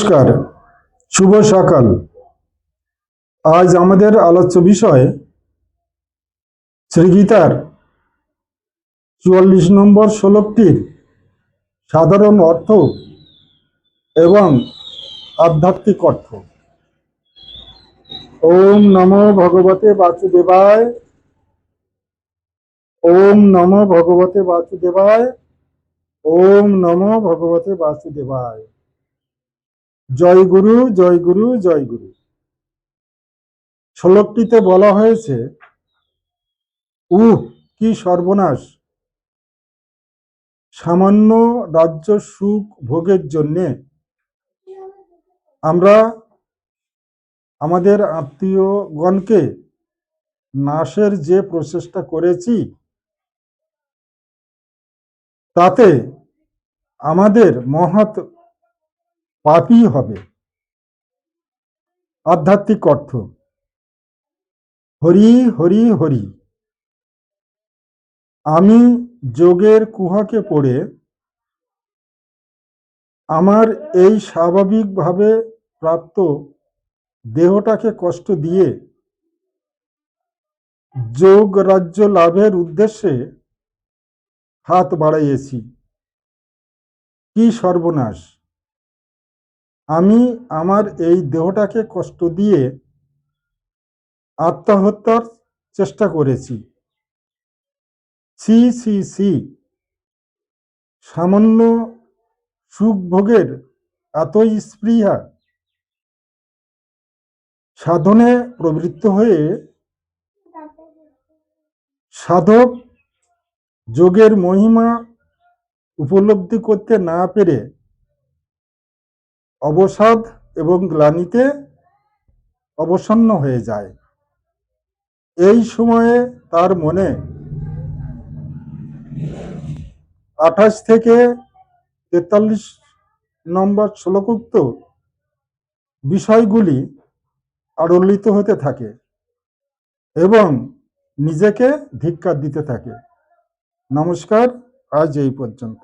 নমস্কার, শুভ সকাল। আজ আমাদের আলোচ্য বিষয় শ্রীগীতার ৪৪ নম্বর শ্লোকটির সাধারণ অর্থ এবং আধ্যাত্মিক অর্থ। ওম নমো ভগবতে বাসুদেবায়। ওম নমো ভগবতে বাসুদেবায়। ওম নমো ভগবতে বাসুদেবায়। জয় গুরু, জয় গুরু, জয় গুরু। শ্লোকটিতে বলা হয়েছে, কি সর্বনাশ! সামান্য রাজ্য সুখ ভোগের জন্যে আমরা আমাদের আত্মীয়গণকে নাশের যে প্রচেষ্টা করেছি, তাতে আমাদের মহৎ পাপই হবে। আধ্যাত্মিক অর্থ: হরি হরি হরি। আমি যোগের কুহাকে পড়ে আমার এই স্বাভাবিকভাবে প্রাপ্ত দেহটাকে কষ্ট দিয়ে যোগ রাজ্য লাভের উদ্দেশ্যে হাত বাড়াইয়েছি। কি সর্বনাশ! আমি আমার এই দেহটাকে কষ্ট দিয়ে আত্মহত্যার চেষ্টা করেছি। ছি ছি ছি! সামান্য সুখ ভোগের এতই স্পৃহা! সাধনে প্রবৃত্ত হয়ে সাধক যোগের মহিমা উপলব্ধি করতে না পেরে অবসাদ এবং গ্লানিতে অবসন্ন হয়ে যায়। এই সময়ে তার মনে ২৮ থেকে ৪৩ নম্বর শ্লোকোক্ত বিষয়গুলি আলোড়িত হতে থাকে এবং নিজেকে ধিক্কার দিতে থাকে। নমস্কার, আজ এই পর্যন্ত।